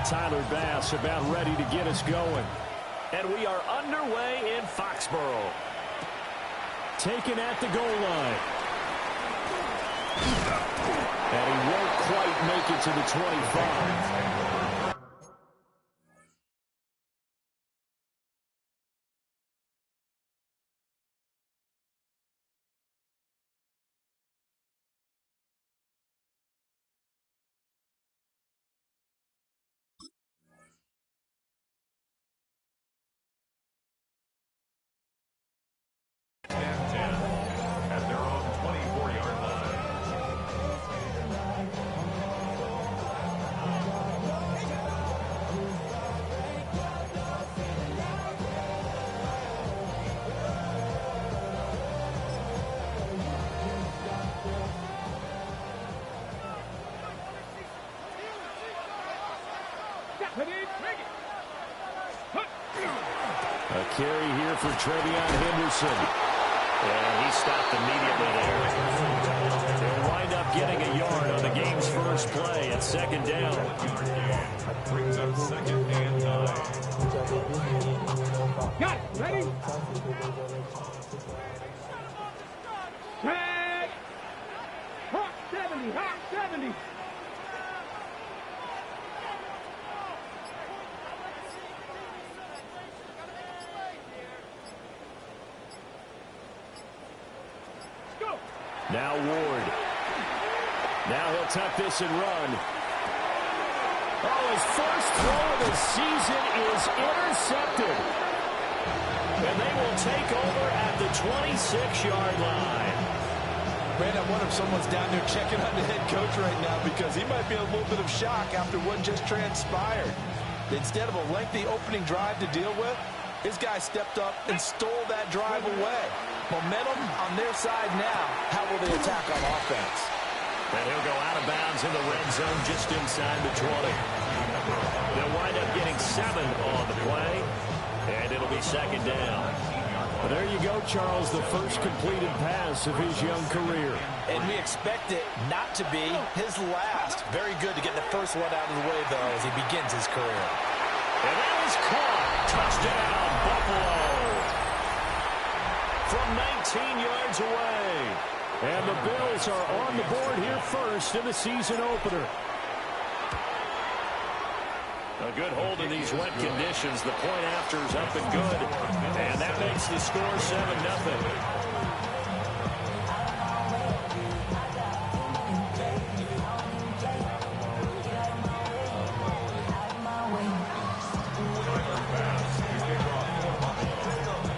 Tyler Bass about ready to get us going. And we are underway in Foxborough. Taken at the goal line. And he won't quite make it to the 25. At their own 24-yard line. A carry here for Trevion Henderson. And he stopped immediately there. They'll wind up getting a yard on the game's first play at second down. Brings up second and 9. Got it. Ready? Set. Hawk 70. Hawk 70. Now Ward. Now he'll tuck this and run. Oh, his first throw of the season is intercepted. And they will take over at the 26-yard line. Man, I wonder if someone's down there checking on the head coach right now because he might be in a little bit of shock after what just transpired. Instead of a lengthy opening drive to deal with, his guy stepped up and stole that drive away. Momentum on their side now. How will they attack on offense? And he'll go out of bounds in the red zone just inside the 20. They'll wind up getting 7 on the play, and it'll be second down. Well, there you go, Charles, the first completed pass of his young career. And we expect it not to be his last. Very good to get the first one out of the way, though, as he begins his career. And that is caught. Touchdown, Buffalo. From 19 yards away. And the Bills are on the board here first in the season opener. A good hold in these wet conditions. The point after is up and good. And that makes the score 7-0.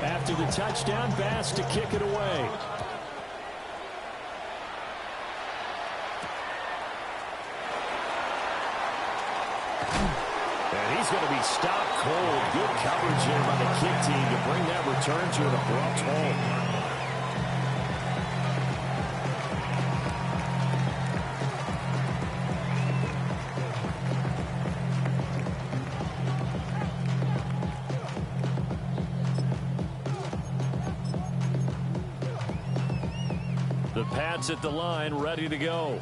After the touchdown, Bass to kick it away. And he's going to be stopped cold. Good coverage here by the kick team to bring that return to an abrupt halt. The Pats at the line, ready to go.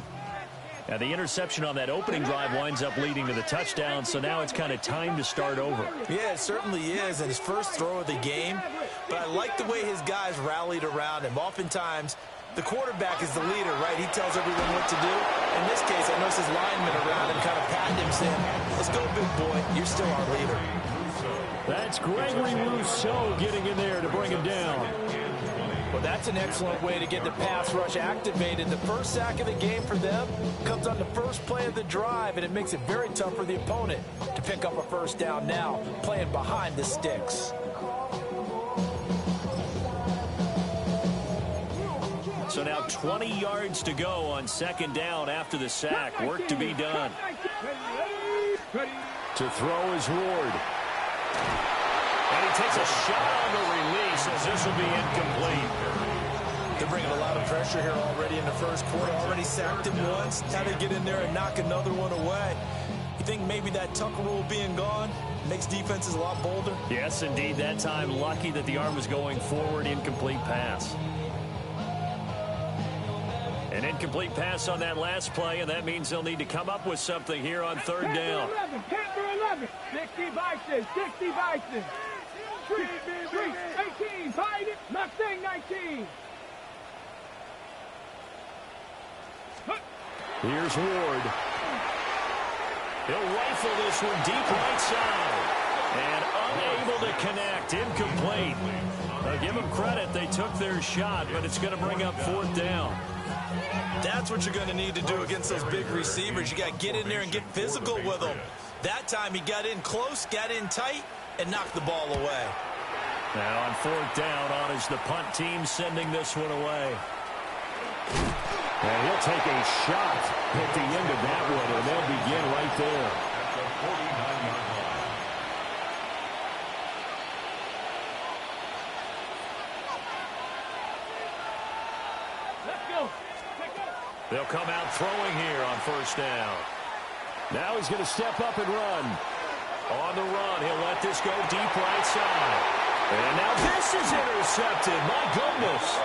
And the interception on that opening drive winds up leading to the touchdown, so now it's kind of time to start over. Yeah, it certainly is, and his first throw of the game. But I like the way his guys rallied around him. Oftentimes, the quarterback is the leader, right? He tells everyone what to do. In this case, I noticed his linemen around him kind of patting him, saying, let's go, big boy. You're still our leader. That's Gregory Rousseau getting in there to bring him down. Well, that's an excellent way to get the pass rush activated. The first sack of the game for them comes on the first play of the drive, and it makes it very tough for the opponent to pick up a first down now, playing behind the sticks. So now 20 yards to go on second down after the sack. Work to be done. To throw is Ward. And he takes a shot on the release as this will be incomplete. They're bringing a lot of pressure here already in the first quarter. Already sacked him once. How to get in there and knock another one away. You think maybe that Tucker rule being gone makes defenses a lot bolder? Yes, indeed. That time, lucky that the arm was going forward. Incomplete pass. An incomplete pass on that last play, and that means they'll need to come up with something here on third down. 60 Bison, 60 Bison. Street, 18, Biden, Mustang 19. Here's Ward. He'll rifle this one deep right side. And unable to connect. Incomplete. Give them credit. They took their shot, but it's going to bring up 4th down. That's what you're going to need to do against those big receivers. You got to get in there and get physical with them. That time he got in close, got in tight, and knocked the ball away. Now on 4th down, on is the punt team sending this one away. And he'll take a shot at the end of that one, and they'll begin right there. At the 49-yard line. Let's go. They'll come out throwing here on 1st down. Now he's going to step up and run. On the run, he'll let this go deep right side. And now this is intercepted. My goodness.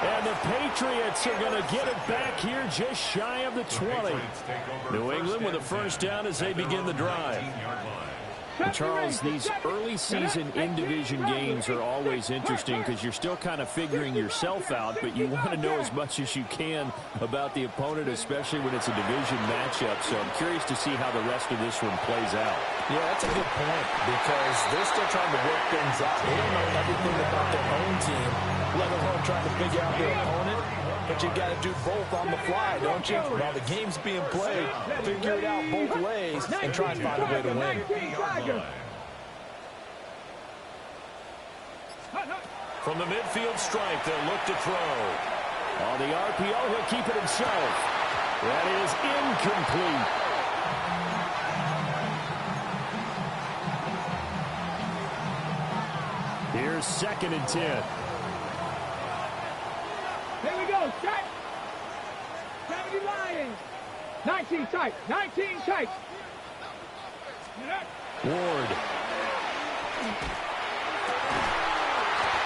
And the Patriots are going to get it back here just shy of the 20. New England with a 1st down as they begin the drive. And Charles, these early season in-division games are always interesting because you're still kind of figuring yourself out, but you want to know as much as you can about the opponent, especially when it's a division matchup. So I'm curious to see how the rest of this one plays out. Yeah, that's a good point because they're still trying to work things out. They don't know everything about their own team, let alone trying to figure out their opponent. But you got to do both on the fly, don't you? While the game's being played, figure it out both ways and try and find a way to win. From the midfield stripe, they'll look to throw. On the RPO, he'll keep it himself. That is incomplete. Here's 2nd and 10. Here we go, tight. 70 Lions. 19 tight, 19 tight. Ward.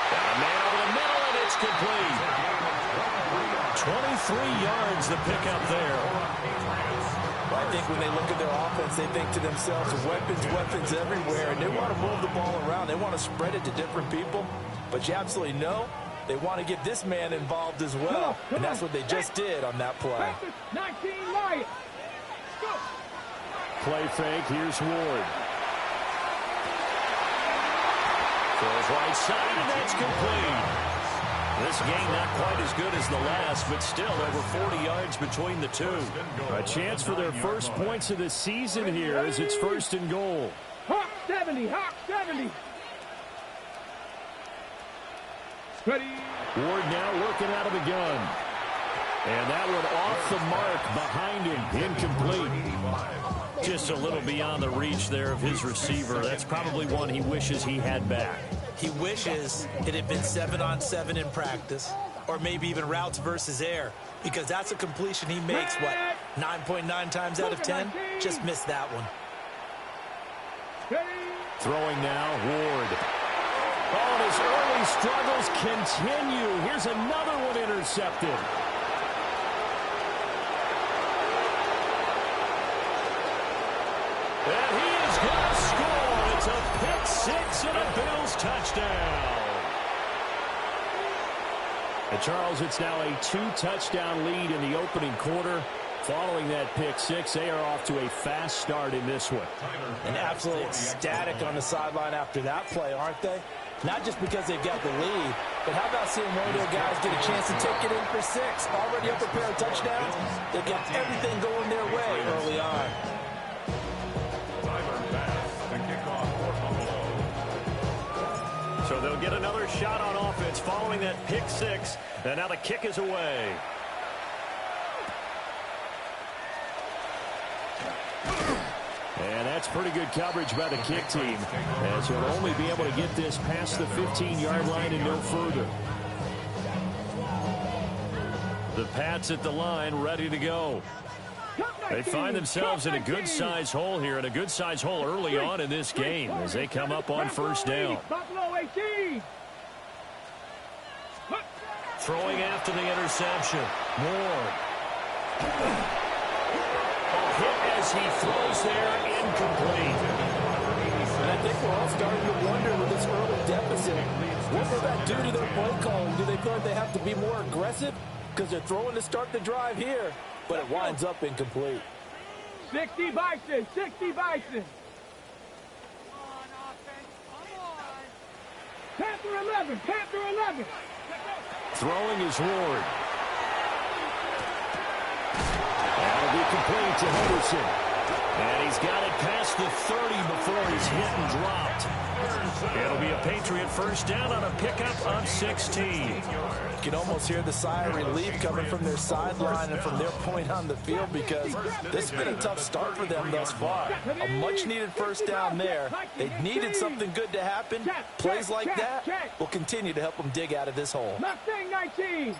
Got a man over the middle, and it's complete. 23 yards the pickup there. Well, I think when they look at their offense, they think to themselves, weapons everywhere, and they want to move the ball around. They want to spread it to different people, but you absolutely know they want to get this man involved as well, and that's what they just did on that play. 19 Lions. Go. Play fake. Here's Ward. Throws right side, and that's complete. This game not quite as good as the last, but still over 40 yards between the two. A chance for their first points of the season here as it's 1st and goal. Hawk 70, Hawk 70. Ready. Ward now working out of the gun. And that one off the mark behind him. Incomplete. Just a little beyond the reach there of his receiver. That's probably one he wishes he had back. He wishes it had been 7-on-7 in practice, or maybe even routes versus air, because that's a completion he makes, 9.9 times out of 10? Just missed that one. Throwing now, Ward. Oh, and his early struggles continue. Here's another one intercepted. And he is going to score. It's a pick six and a Bills touchdown. And Charles, it's now a 2-touchdown lead in the opening quarter. Following that pick six, they are off to a fast start in this one. And absolutely ecstatic on the sideline after that play, aren't they? Not just because they've got the lead, but how about seeing one of their guys get a chance to take it in for 6? Already up a pair of touchdowns. They got everything going their way early on. So they'll get another shot on offense following that pick six. And now the kick is away. And that's pretty good coverage by the kick team, as he'll only be able to get this past the 15-yard line and no further. The Pats at the line, ready to go. They find themselves in a good-sized hole here, and a good-sized hole early on in this game as they come up on first down. Throwing after the interception. Ward. A hit as he throws there, incomplete. we're all starting to wonder with this early deficit, what will that do to their play calling? Do they feel like they have to be more aggressive because they're throwing to start the drive here, but it winds up incomplete? 60 Bison, 60 Bison. Panther 11, Panther 11. Throwing is Ward. That'll be complete to Henderson. And he's got it past the 30 before he's hit and dropped. It'll be a Patriot first down on a pickup of 16. You can almost hear the sigh of relief coming from their sideline and from their point on the field because this has been a tough start for them thus far. A much-needed first down there. They needed something good to happen. Plays like that will continue to help them dig out of this hole. Mustang 19.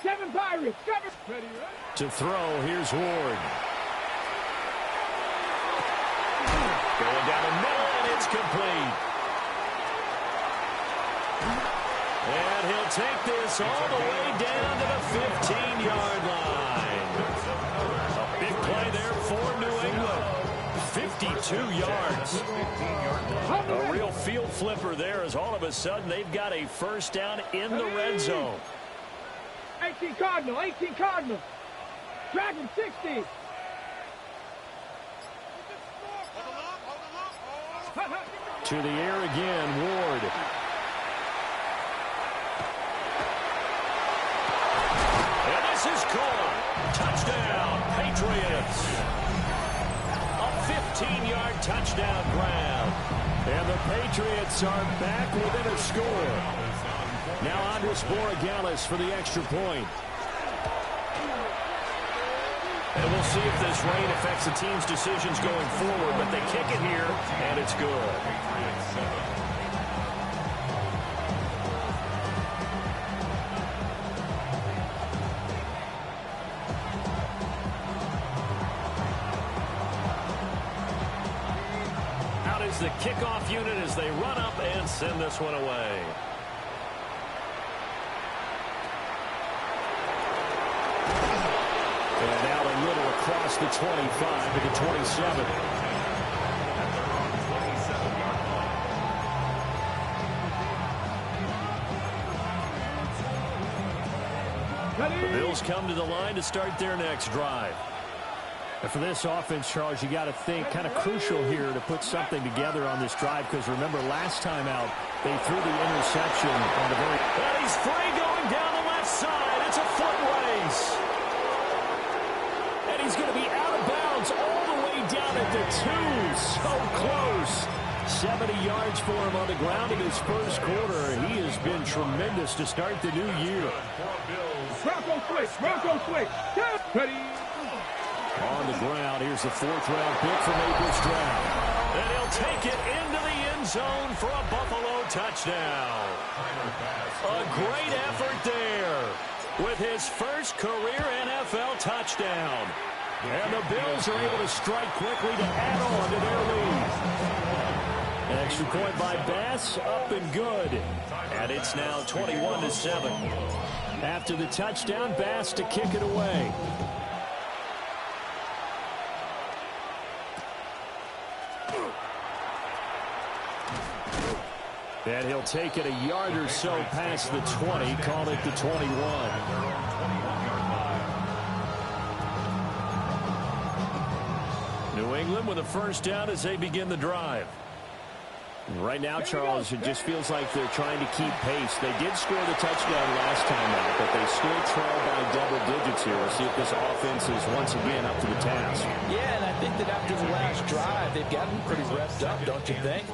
7 Pirates. Ready, right? To throw, here's Ward. Going down the middle, and it's complete. And he'll take this all the way down to the 15-yard line. A big play there for New England. 52 yards. A real field flipper there as all of a sudden they've got a first down in the red zone. 18 Cardinal, 18 Cardinal. Dragon 60. To the air again, Ward. And this is caught. Touchdown, Patriots. A 15-yard touchdown grab. And the Patriots are back within a score. Now Andres Borregales for the extra point. And we'll see if this rain affects the team's decisions going forward, but they kick it here, and it's good. Out is the kickoff unit as they run up and send this one away. And out a little across the 25 to the 27. The Bills come to the line to start their next drive. And for this offense, Charles, you got to think kind of crucial here to put something together on this drive because remember last time out they threw the interception on the very. And he's free going down the left side. It's a foot race. And he's going to be out of bounds all the way down at the 2. So close. 70 yards for him on the ground in his first quarter. He has been tremendous to start the new year. Bronco switch, Bronco switch. Ready. On the ground, here's the 4th-round pick from Maple Stroud. And he'll take it into the end zone for a Buffalo touchdown. A great effort there with his first career NFL touchdown. And the Bills are able to strike quickly to add on to their lead. An extra point by Bass, up and good. And it's now 21-7. After the touchdown, Bass to kick it away. And he'll take it a yard or so past the 20, call it the 21. New England with a first down as they begin the drive. Right now, Charles, it just feels like they're trying to keep pace. They did score the touchdown last time out, but they still trail by double digits here. We'll see if this offense is once again up to the task. Yeah, and I think that after the last drive, they've gotten pretty revved up, don't you think?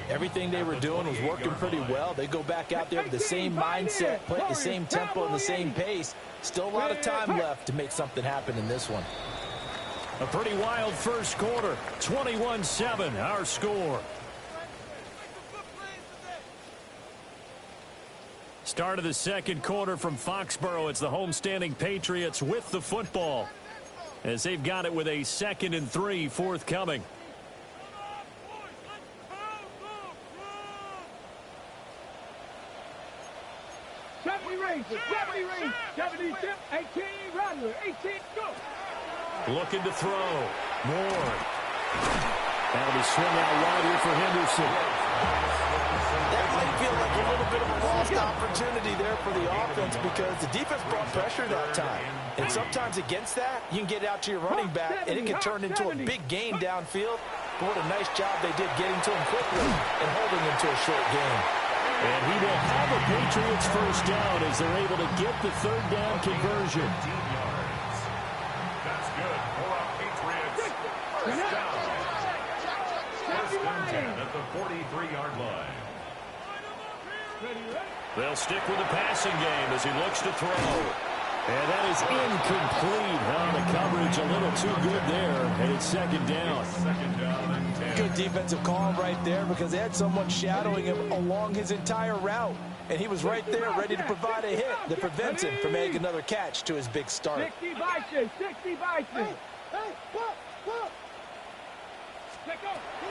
Everything they were doing was working pretty well. They go back out there with the same mindset, play at the same tempo and the same pace. Still a lot of time left to make something happen in this one. A pretty wild first quarter. 21-7, our score. Start of the second quarter from Foxborough. It's the homestanding Patriots with the football as they've got it with a 2nd and 3 forthcoming. Gravity range, 70 tip, 18, Rodler, 18, go. Looking to throw. More. That'll be they swing out wide here for Henderson. That might feel like a little bit of a lost opportunity there for the offense because the defense brought pressure that time. And sometimes against that, you can get out to your running back, and it can turn into a big gain downfield. But what a nice job they did getting to him quickly and holding him to a short gain. And he will have a Patriots first down as they're able to get the third down conversion. That's good for a Patriots first down. First and 10 at the 43-yard line. They'll stick with the passing game as he looks to throw. And that is incomplete. The coverage a little too good there, and it's second down. Second down and 10. Good defensive call right there because they had someone shadowing him along his entire route. And he was right there ready to provide a hit that prevents him from making another catch to his big start. 60 Bison, 60 Bison.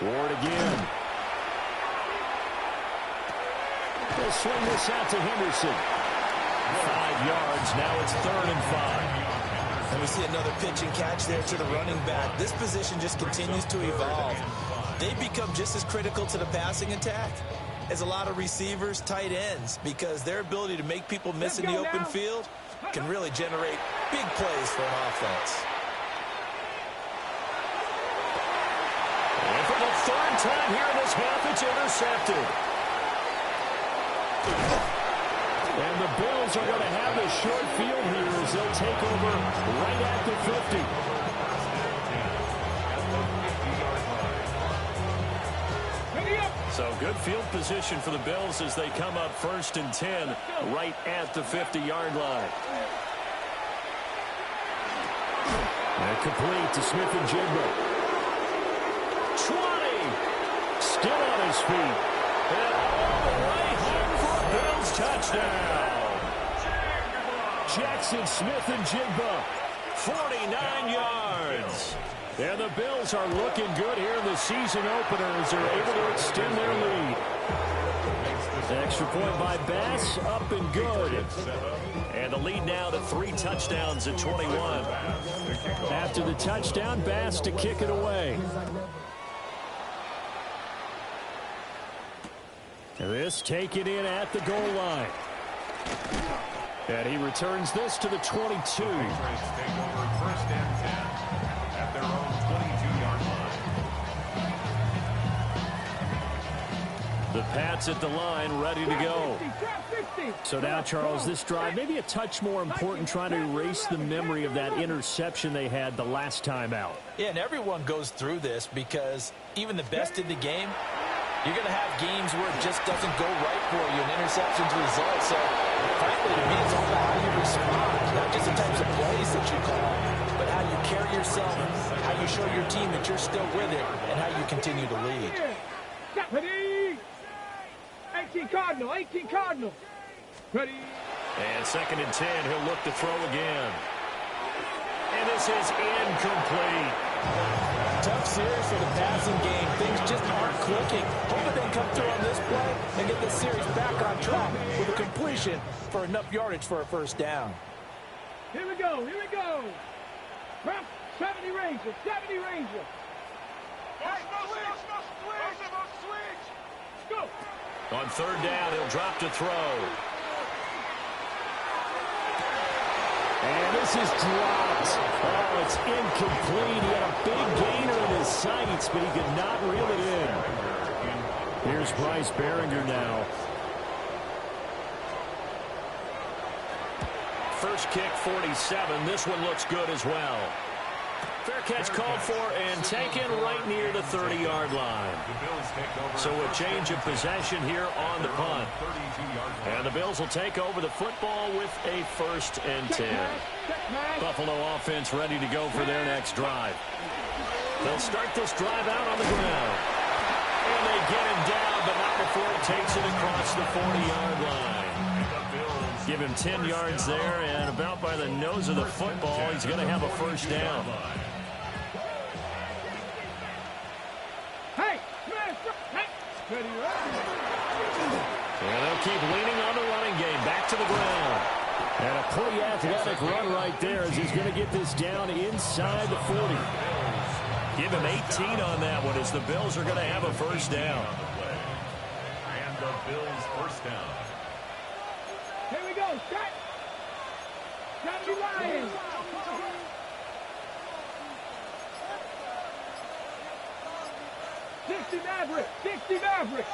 Ward again. They'll swing this out to Henderson. 5 yards. Now it's 3rd and 5. And we see another pitch and catch there to the running back. This position just continues to evolve. They become just as critical to the passing attack as a lot of receivers, tight ends, because their ability to make people miss in the open field can really generate big plays for an offense. And for the 3rd time here in this half, it's intercepted. And the Bills are going to have a short field here as they'll take over right at the 50. So good field position for the Bills as they come up 1st and 10 right at the 50-yard line. And complete to Smith and Jigba. 20. Still on his feet. And all the way home for a Bills touchdown. Jackson Smith and Jigba. 49 yards. And the Bills are looking good here in the season opener as they're able to extend their lead. Extra point by Bass, up and good. And the lead now to 3 touchdowns at 21. After the touchdown, Bass to kick it away. This taken in at the goal line. And he returns this to the 22. Patriots take over 1st and 10 at their own 22-yard line. The Pats at the line, ready to go. So now, Charles, this drive maybe a touch more important, trying to erase the memory of that interception they had the last time out. Yeah, and everyone goes through this because even the best in the game, you're going to have games where it just doesn't go right for you, and interceptions result. So, frankly, to me, it's all about how you respond, not just the types of plays that you call, but how you carry yourself, how you show your team that you're still with it, and how you continue to lead. Ready? 18 Cardinal, 18 Cardinal. Ready? And 2nd and 10, he'll look to throw again. And this is incomplete. Tough series for the passing game. Things just aren't clicking. Hope they can come through on this play and get this series back on track with a completion for enough yardage for a first down. Here we go, here we go. 70 Ranger, 70 Ranger. Go. On 3rd down, he'll drop to throw. And this is dropped. Oh, it's incomplete. He had a big gainer in his sights, but he could not reel it in. Here's Bryce Behringer now. First kick, 47. This one looks good as well. Fair catch called for and taken right near the 30-yard line. So a change of possession here on the punt. And the Bills will take over the football with a 1st and 10. Buffalo offense ready to go for their next drive. They'll start this drive out on the ground. And they get him down, but not before it takes it across the 40-yard line. Give him 10 yards there, and about by the nose of the football, he's going to have a first down. Hey, hey. Ready, And they'll keep leaning on the running game. Back to the ground. And a pretty athletic run right there as he's going to get this down inside the 40. Give him 18 on that one as the Bills are going to have a first down. And the Bills first down. Here we go. Set. Gotta be lying. Maverick. 60 Maverick.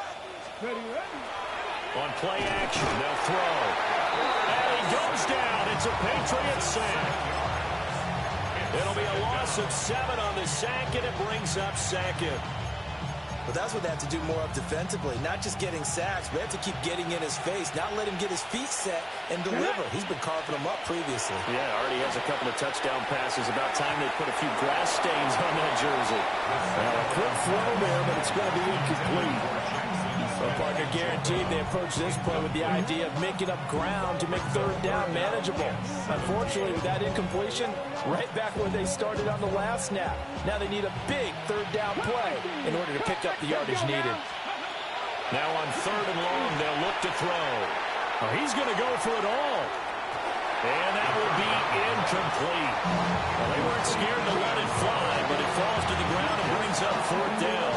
Ready. On play action, they'll throw. And he goes down. It's a Patriots sack. It'll be a loss of 7 on the sack, and it brings up second. But that's what they have to do more of defensively. Not just getting sacks, but they have to keep getting in his face. Not let him get his feet set and deliver. He's been carving them up previously. Yeah, already has a couple of touchdown passes. About time they put a few grass stains on that jersey. Well, a quick throw there, but it's going to be incomplete. Well, partner, guaranteed they approach this play with the idea of making up ground to make third down manageable. Unfortunately, with that incompletion, right back where they started on the last snap. Now they need a big third down play in order to pick up the yardage needed. Now on 3rd and long, they'll look to throw. Oh, he's going to go for it all. And that will be incomplete. Well, they weren't scared to let it fly, but it falls to the ground and brings up 4th down.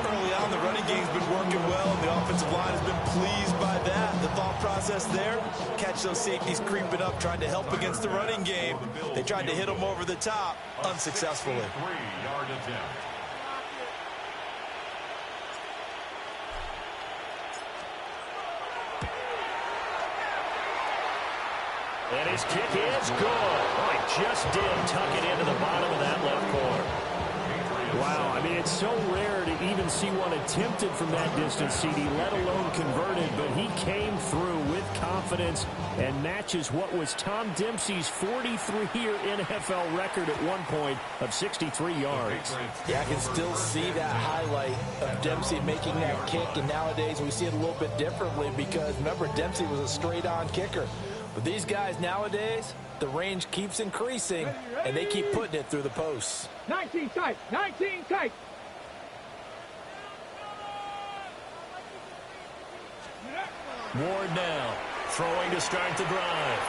Early on, the running game's been working well, and the offensive line has been pleased by that. The thought process there, catch those safeties creeping up, trying to help against the running game. They tried to hit them over the top, unsuccessfully. 3-yard attempt. And his kick is good. Oh, he just did tuck it into the bottom of that left corner. Wow, I mean, it's so rare to even see one attempted from that distance, CD, let alone converted, but he came through with confidence and matches what was Tom Dempsey's 43-year NFL record at one point of 63 yards. Yeah, I can still see that highlight of Dempsey making that kick, and nowadays we see it a little bit differently because, remember, Dempsey was a straight-on kicker. But these guys nowadays, the range keeps increasing, and they keep putting it through the posts. 19 tight. 19 tight. Ward now, throwing to start the drive.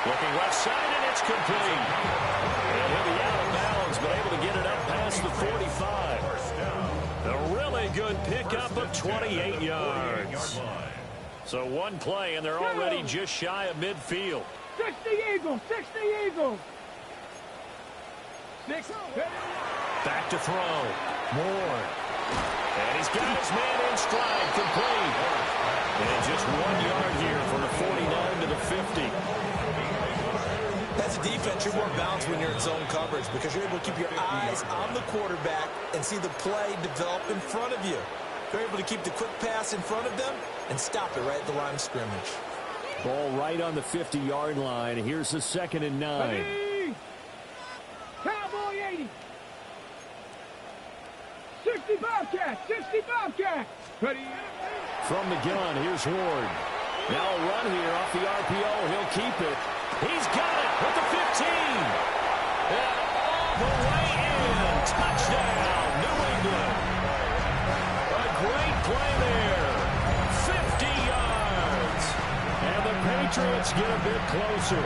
Looking left side, and it's complete. And he'll be out of bounds, but able to get it up past the 45. A really good pickup of 28 yards. So one play, and they're already just shy of midfield. 60 Eagles. 60 Eagles. Back to throw. Moore. And he's got his man in stride, complete. And just 1 yard here from the 49 to the 50. As a defense, you're more balanced when you're in zone coverage because you're able to keep your eyes on the quarterback and see the play develop in front of you. You're able to keep the quick pass in front of them and stop it right at the line of scrimmage. Ball right on the 50-yard line. Here's the 2nd and 9. Ready. Cowboy 80. 60 Bobcat. 60 Bobcat. Ready. From the gun, here's Ward. Now a run here off the RPO. He'll keep it. He's got it with the 15. And all the way in. Touchdown, New England. A great play there. 50 yards. And the Patriots get a bit closer.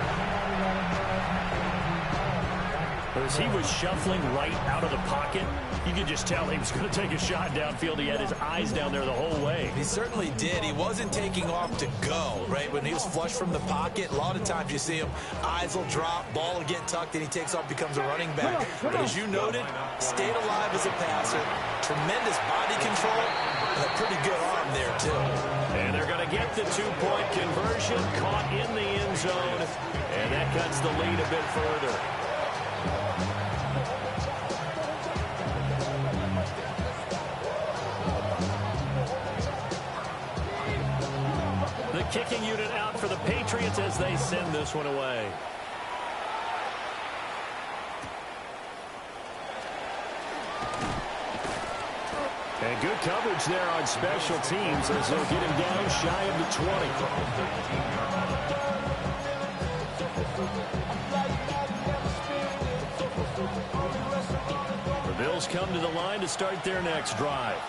As he was shuffling right out of the pocket, you could just tell he was going to take a shot downfield. He had his eyes down there the whole way. He certainly did. He wasn't taking off to go, right? When he was flush from the pocket, a lot of times you see him, eyes will drop, ball will get tucked, and he takes off, becomes a running back. But as you noted, stayed alive as a passer, tremendous body control, and a pretty good arm there, too. And they're going to get the two-point conversion, caught in the end zone, and that cuts the lead a bit further. The kicking unit out for the Patriots as they send this one away. And good coverage there on special teams as they'll get him down shy of the 20. The Bills come to the line to start their next drive.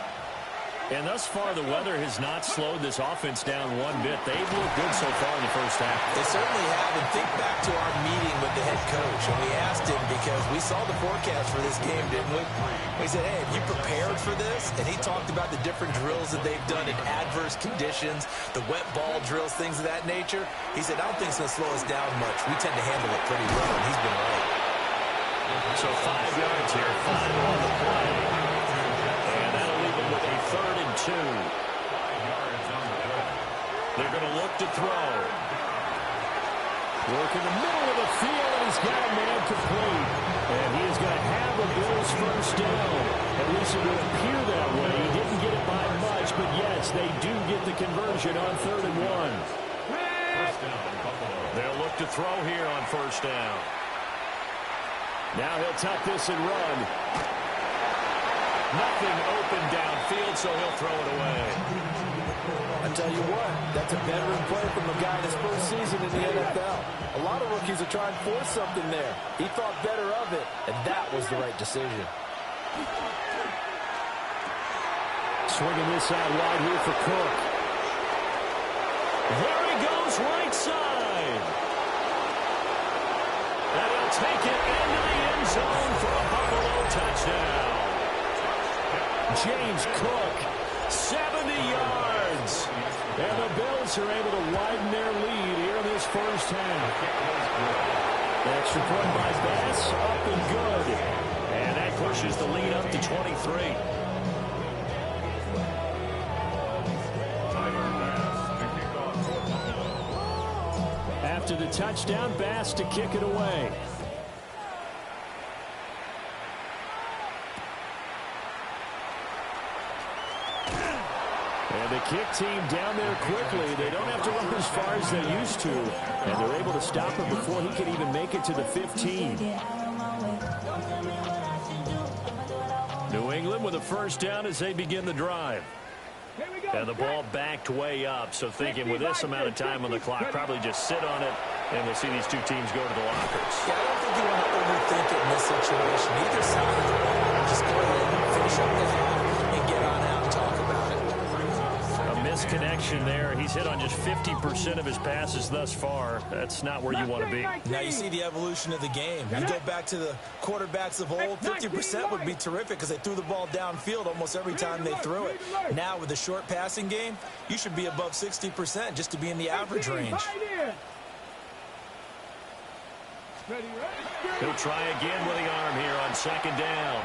And thus far, the weather has not slowed this offense down one bit. They've looked good so far in the first half. They certainly have. And think back to our meeting with the head coach. And we asked him, because we saw the forecast for this game, didn't we? We said, hey, have you prepared for this? And he talked about the different drills that they've done in adverse conditions, the wet ball drills, things of that nature. He said, I don't think it's going to slow us down much. We tend to handle it pretty well, and he's been right. So 5 yards here, 5 on the play. And that'll leave him with a 3rd and 2. They're going to look to throw. Work in the middle of the field, and he's got a man complete. And he is going to have the Bills first down. At least it would appear that way. He didn't get it by much, but yes, they do get the conversion on 3rd and 1. They'll look to throw here on 1st down. Now he'll tuck this and run. Nothing open downfield, so he'll throw it away. I tell you what, that's a veteran play from a guy in his first season in the NFL. A lot of rookies are trying to force something there. He thought better of it, and that was the right decision. Swinging this out wide here for Cook. There he goes, right side. And he'll take it into the end zone for a Buffalo touchdown. James Cook, 70 yards. And the Bills are able to widen their lead here in this first half. Extra point by Bass, up and good. And that pushes the lead up to 23. After the touchdown, Bass to kick it away. And the kick team down there quickly. They don't have to run as far as they used to. And they're able to stop him before he can even make it to the 15. New England with a first down as they begin the drive. And the ball backed way up. So thinking with this amount of time on the clock, probably just sit on it. And we'll see these two teams go to the lockers. Yeah, I don't think you want to overthink it in this situation. Either side of the ball, just go ahead and finish up the half and get on out and talk about it. A misconnection there. He's hit on just 50% of his passes thus far. That's not where you want to be. Now you see the evolution of the game. You go back to the quarterbacks of old, 50% would be terrific because they threw the ball downfield almost every time they threw it. Now with the short passing game, you should be above 60% just to be in the average range. He'll try again with the arm here on 2nd down.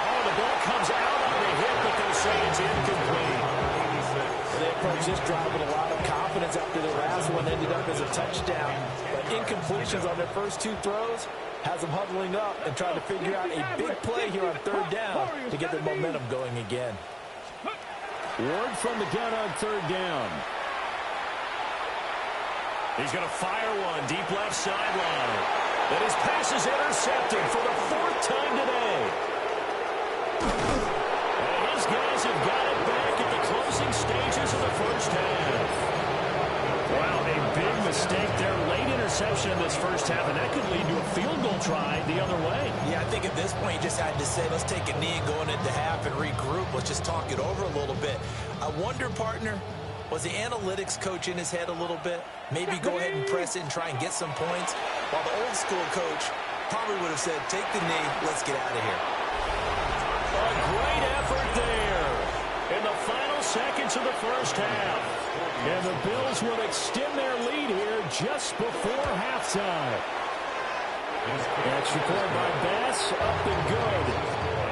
Oh, the ball comes out on the hit, but they say it's incomplete. They approach this drive with a lot of confidence after their last one ended up as a touchdown. But incompletions on their first 2 throws has them huddling up and trying to figure out a big play here on 3rd down to get their momentum going again. Ward from the gun on 3rd down. He's going to fire one deep left sideline. And his pass is intercepted for the 4th time today. And his guys have got it back at the closing stages of the first half. Wow, a big mistake there. Late interception in this first half, and that could lead to a field goal try the other way. Yeah, I think at this point you just had to say, let's take a knee and go into half and regroup. Let's just talk it over a little bit. I wonder, partner, was the analytics coach in his head a little bit? Maybe go ahead and press it and try and get some points? While the old school coach probably would have said, take the knee, let's get out of here. A great effort there in the final seconds of the first half. And the Bills will extend their lead here just before halftime. Extra point by Bass, up and good.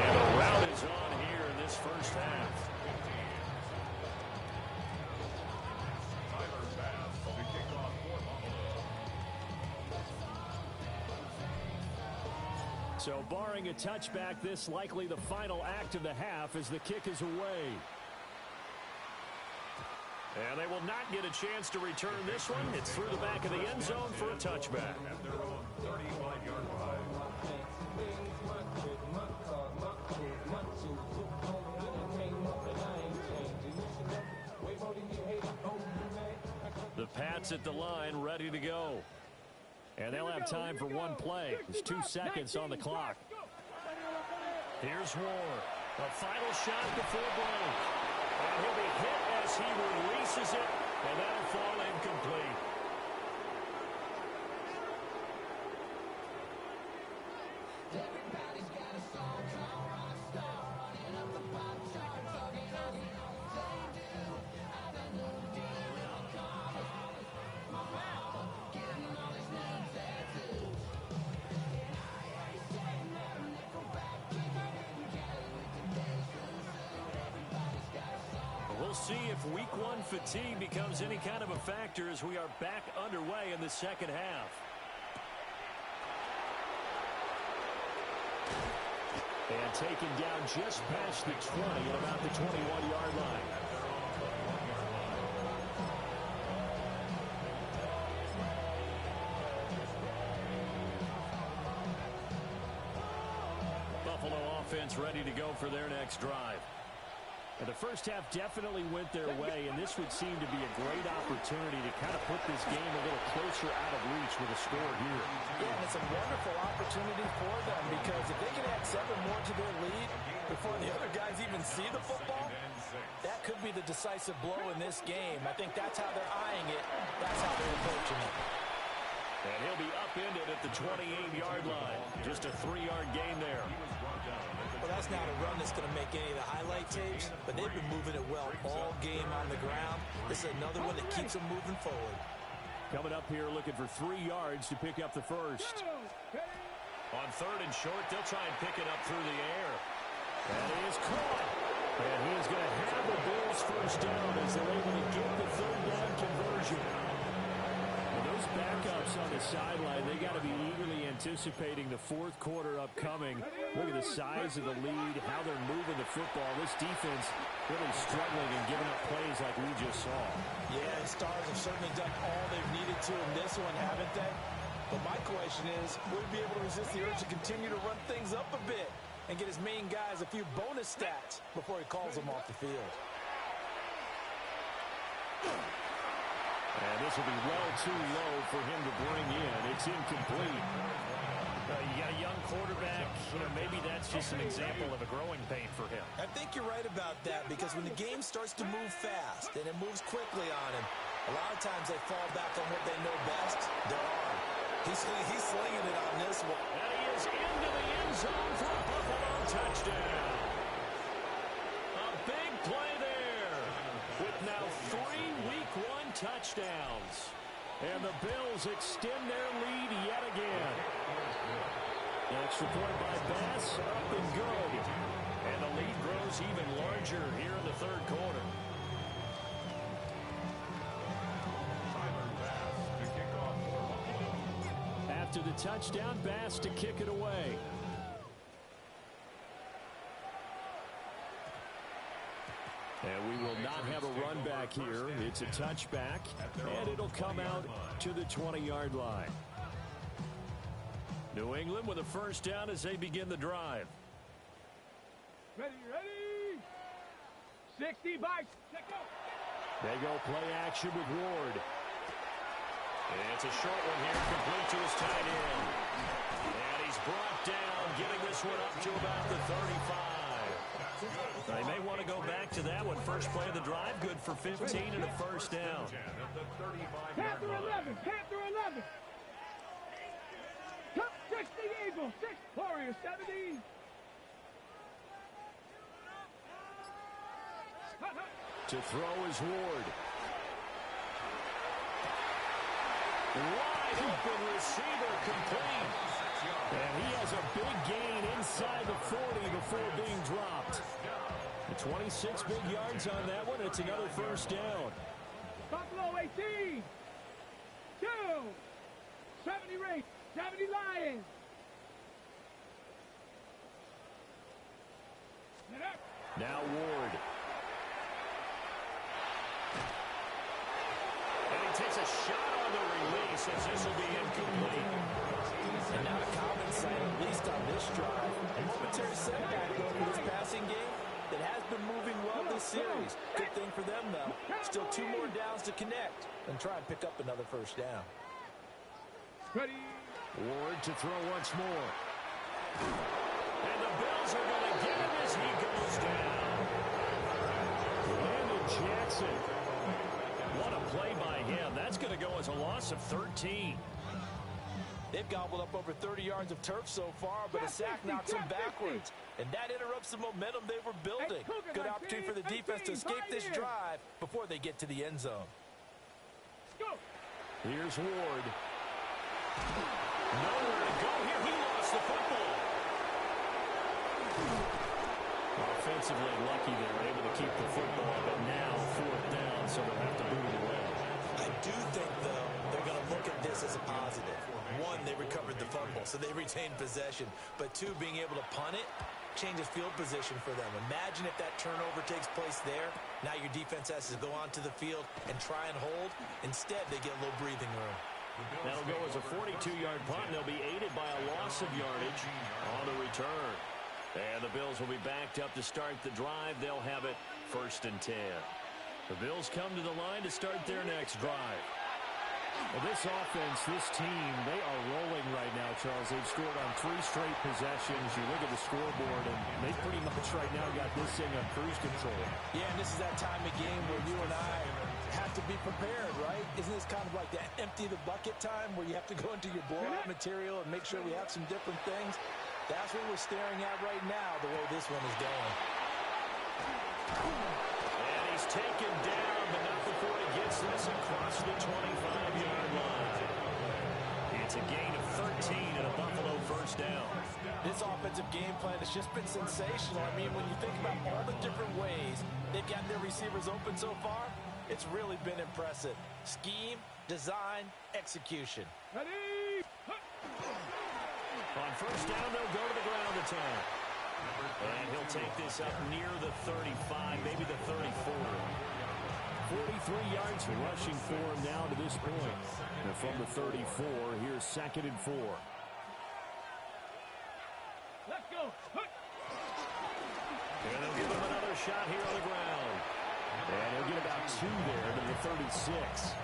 And a rout is on here in this first half. So barring a touchback, this likely the final act of the half as the kick is away. And they will not get a chance to return this one. It's through the back of the end zone for a touchback. At their own 35-yard line. The Pats at the line, ready to go. And they'll have time for one play. There's 2 seconds on the clock. Here's Ward. A final shot before break. And he'll be hit as he releases it, and that'll fall incomplete. Everybody's got a song called rock star, running up the pop chart, talking all the they do. I've been new deal with my college, my mama, getting all these new tattoos. And I ain't saying that I'm nickel back, keep my name Kelly with the days soon. Everybody's got a song. We'll see if week one fatigue becomes any kind of a factor as we are back underway in the second half. And taken down just past the 20 at about the 21-yard line. Buffalo offense ready to go for their next drive. And the first half definitely went their way, and this would seem to be a great opportunity to kind of put this game a little closer out of reach with a score here. Yeah, and it's a wonderful opportunity for them because if they can add 7 more to their lead before the other guys even see the football, that could be the decisive blow in this game. I think that's how they're eyeing it. That's how they're approaching it. And he'll be upended at the 28-yard line. Just a 3-yard gain there. Well, that's not a run that's going to make any of the highlight tapes, but they've been moving it well all game on the ground. This is another one that keeps them moving forward. Coming up here looking for 3 yards to pick up the first. On 3rd and short, they'll try and pick it up through the air. That is caught. And he is going to have the Bills first down as they're able to get the 3rd down conversion. And those backups on the sideline, they got to be eagerly anticipating the 4th quarter upcoming. Look at the size of the lead, how they're moving the football. This defense really struggling and giving up plays like we just saw. Yeah, and Stars have certainly done all they've needed to in this one, haven't they? But my question is, will he be able to resist the urge to continue to run things up a bit and get his main guys a few bonus stats before he calls them off the field? And this will be well too low for him to bring in. It's incomplete. You got a young quarterback. Maybe that's just an example of a growing pain for him. I think you're right about that because when the game starts to move fast and it moves quickly on him, a lot of times they fall back on what they know best, their arm. He's slinging it on this one. And he is into the end zone for a Buffalo touchdown. A big play there with now 3 Week 1 touchdowns. And the Bills extend their lead yet again. Extra point by Bass, up and good. And the lead grows even larger here in the 3rd quarter. After the touchdown, Bass to kick it away. And we will not have a run back here. It's a touchback, and it'll come out to the 20-yard line. New England with a first down as they begin the drive. Ready. 60 by. Check out. They go play action with Ward. It's a short one here, complete to his tight end. And he's brought down, getting this one up to about the 35. They may want to go back to that one. First play of the drive, good for 15 and a first down. Panther 11. Panther 11. Cup 60 Eagles. 6 Warriors 70. To throw is Ward. Wide open receiver complete. And he has a big gain inside the 40 before being dropped. The 26 big yards on that one. It's another first down. Buffalo 18. 2. 70 Raiders. 70 Lions. Now Ward. And he takes a shot on the release as this will be incomplete. And not a common sight, at least on this drive. A momentary setback, though, for this passing game that has been moving well this series. Good thing for them, though. Still 2 more downs to connect and try and pick up another first down. Ready. Ward to throw once more. And the Bills are going to get him as he goes it. What a play by him. That's going to go as a loss of 13. They've gobbled up over 30 yards of turf so far, but a sack knocks them backwards. And that interrupts the momentum they were building. Good opportunity for the defense to escape this drive before they get to the end zone. Here's Ward. Nowhere to go here. He lost the football. Offensively lucky they were able to keep the football, but now 4th down, so they'll have to boot it away. I do think, though, they're going to look at this as a positive. One, they recovered the fumble, so they retained possession. But two, being able to punt it changes field position for them. Imagine if that turnover takes place there. Now your defense has to go onto the field and try and hold. Instead, they get a little breathing room. That'll go as a 42-yard punt, and they'll be aided by a loss of yardage on the return. And the Bills will be backed up to start the drive. They'll have it 1st and 10. The Bills come to the line to start their next drive. Well, this offense, this team, they are rolling right now, Charles. They've scored on 3 straight possessions. You look at the scoreboard, and they pretty much right now got this thing on cruise control. Yeah, and this is that time of game where you and I have to be prepared, right? Isn't this kind of like that empty the bucket time where you have to go into your blowout material and make sure we have some different things? That's what we're staring at right now, the way this one is going. And he's taken down, but not before he gets this across the 25-yard line. It's a gain of 13 and a Buffalo 1st down. This offensive game plan has just been sensational. I mean, when you think about all the different ways they've gotten their receivers open so far, it's really been impressive. Scheme, design, execution. Ready? On 1st down, they'll go to the ground attack. And he'll take this up near the 35, maybe the 34. 43 yards rushing for him now to this point. And from the 34, here's 2nd and 4. Let's go. And they'll give him another shot here on the ground. And he'll get about 2 there to the 36.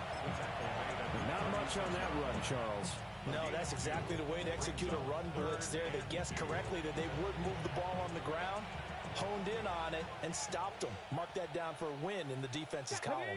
Not much on that run, Charles. No, that's exactly the way to execute a run blitz there. They guessed correctly that they would move the ball on the ground, honed in on it, and stopped them. Mark that down for a win in the defense's column. And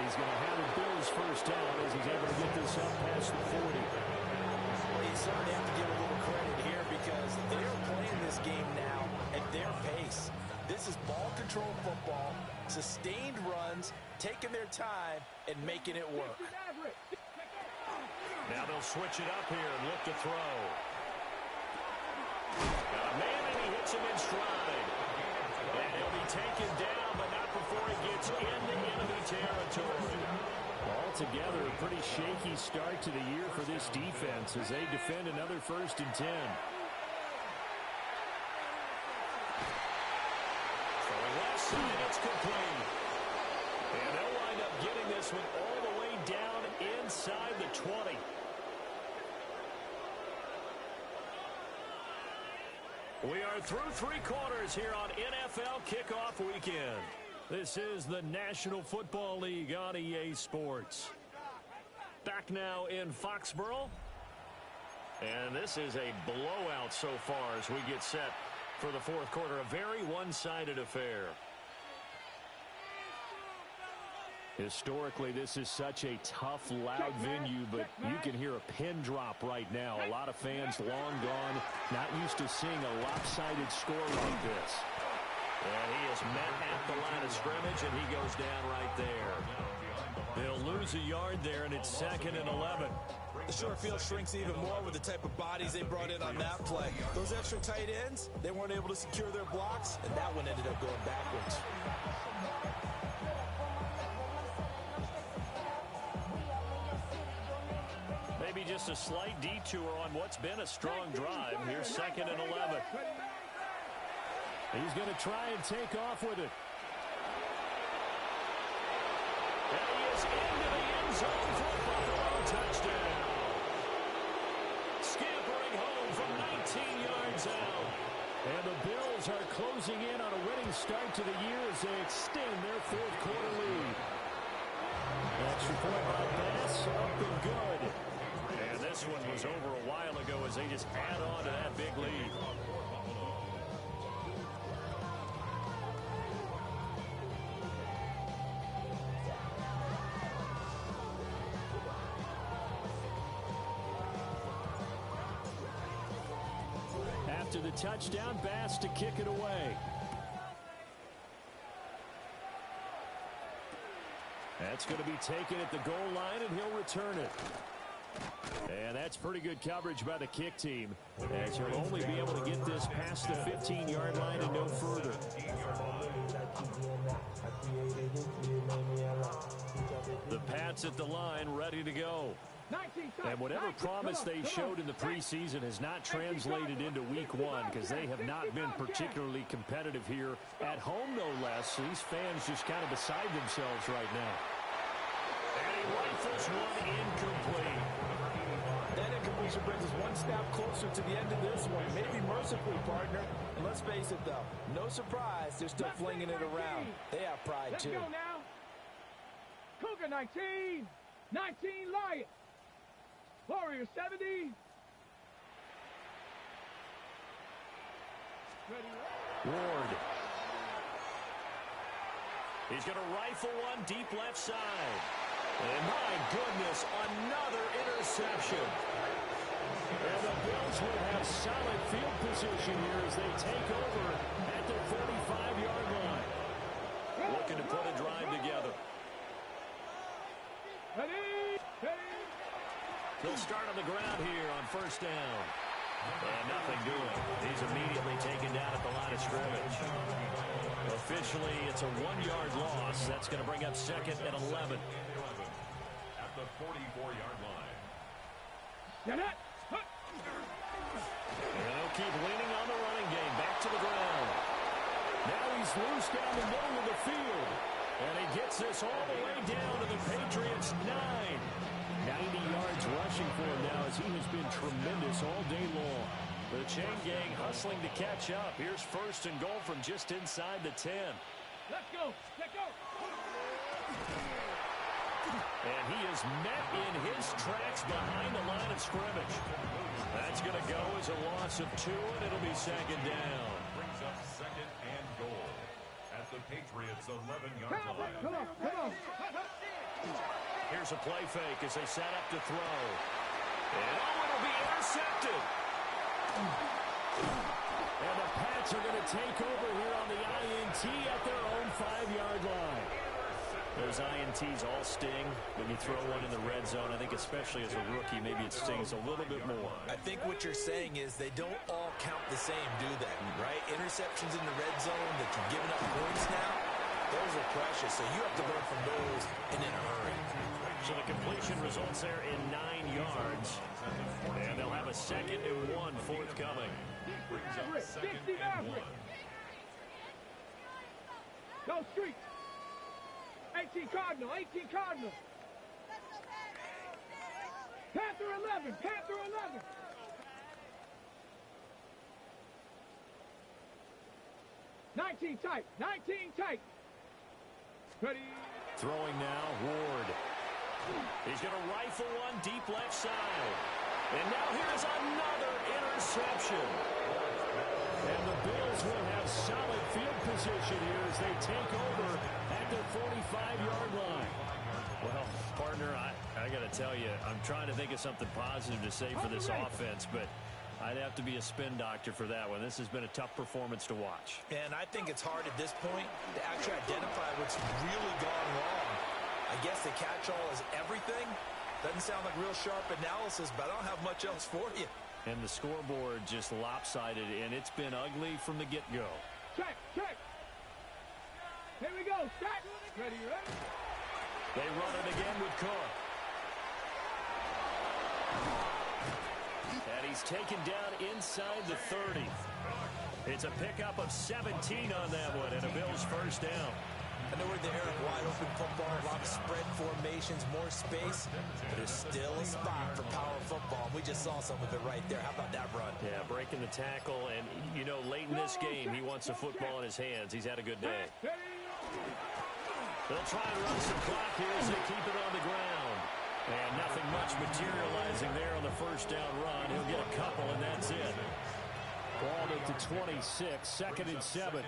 he's going to have the Bills 1st down as he's able to get this up past the 40. Well, you certainly have to give a little credit here because they're playing this game now at their pace. This is ball control football, sustained runs, taking their time, and making it work. Now they'll switch it up here and look to throw. Got a man, and he hits him in stride. And he'll be taken down, but not before he gets into enemy territory. Altogether, a pretty shaky start to the year for this defense as they defend another 1st and 10. And it's complete. And they'll wind up getting this one all the way down inside the 20. We are through 3 quarters here on NFL Kickoff Weekend. This is the National Football League on EA Sports. Back now in Foxborough. And this is a blowout so far as we get set for the 4th quarter. A very one-sided affair. Historically, this is such a tough, loud venue, but you can hear a pin drop right now. A lot of fans long gone, not used to seeing a lopsided score like this. And he is met at the line of scrimmage, and he goes down right there. They'll lose a yard there, and it's 2nd and 11. The short field shrinks even more with the type of bodies they brought in on that play. Those extra tight ends, they weren't able to secure their blocks, and that one ended up going backwards. Maybe just a slight detour on what's been a strong drive. Here's 2nd and 11. He's going to try and take off with it. And he is into the end zone for a Buffalo touchdown. Scampering home from 19 yards out. And the Bills are closing in on a winning start to the year as they extend their 4th quarter lead. Extra point by Bass, up and good. And this one was over a while ago as they just add on to that big lead. after the touchdown. Bass to kick it away. That's going to be taken at the goal line, and he'll return it. And that's pretty good coverage by the kick team, as he'll only be able to get this past the 15-yard line and no further. The Pats at the line, ready to go. And whatever promise they showed in the preseason has not translated into week one, because they have not been particularly competitive here at home, no less. These fans just kind of beside themselves right now. And he rifles one incomplete. That incompletion brings us one step closer to the end of this one. Maybe mercifully, partner. And let's face it, though, no surprise, they're still flinging it around. They have pride, too. Let's go now. Cougar 19. 19 Lions. Warriors 70. Ready. Ward. He's going to rifle one deep left side. And my goodness, another interception. And the Bills will have solid field position here as they take over at the 45-yard line. Looking to put a drive together. Ready. They'll start on the ground here on first down. And nothing doing. He's immediately taken down at the line of scrimmage. Officially, it's a 1-yard loss. That's going to bring up second and 11. At the 44-yard line. Get it. And they'll keep leaning on the running game. Back to the ground. Now he's loose down the middle of the field. And he gets this all the way down to the Patriots' 9. 90 yards rushing for him now, as he has been tremendous all day long. The chain gang hustling to catch up. Here's first and goal from just inside the 10. Let's go. Let's go. And he is met in his tracks behind the line of scrimmage. That's going to go as a loss of 2, and it'll be second down. Brings up second and goal at the Patriots' 11-yard line. Come on. Here's a play fake as they set up to throw. And it'll be intercepted. And the Pats are going to take over here on the INT at their own 5-yard line. Those INTs all sting when you throw one in the red zone. I think especially as a rookie, maybe it stings a little bit more. I think what you're saying is they don't all count the same, do they? Right? Interceptions in the red zone that you're giving up points now, those are precious. So you have to learn from those and in a hurry. So the completion results there in 9 yards. And they'll have a second and 1 forthcoming. Brings up second and 1. Go street. 18 Cardinal. Panther 11. 19 tight. Ready. Throwing now, Ward. He's going to rifle one deep left side. And now here's another interception. And the Bills will have solid field position here as they take over at their 45-yard line. Well, partner, I got to tell you, I'm trying to think of something positive to say for this offense, but I'd have to be a spin doctor for that one. This has been a tough performance to watch. And I think it's hard at this point to actually identify what's really gone wrong. I guess the catch-all is everything. Doesn't sound like real sharp analysis, but I don't have much else for you. And the scoreboard just lopsided, and it's been ugly from the get-go. Check. Here we go. Check. Ready. They run it again with Cook. And he's taken down inside the 30. It's a pickup of 17 on that one, and a Bills first down. I know we're in the era of wide-open football, a lot of spread formations, more space, but there's still a spot for power football, and we just saw some of it right there. How about that run? Yeah, breaking the tackle, and, you know, late in this game, he wants the football in his hands. He's had a good day. They'll try and run some clock here as they keep it on the ground. And nothing much materializing there on the first down run. He'll get a couple, and that's it. Ball at the 26, second and 7.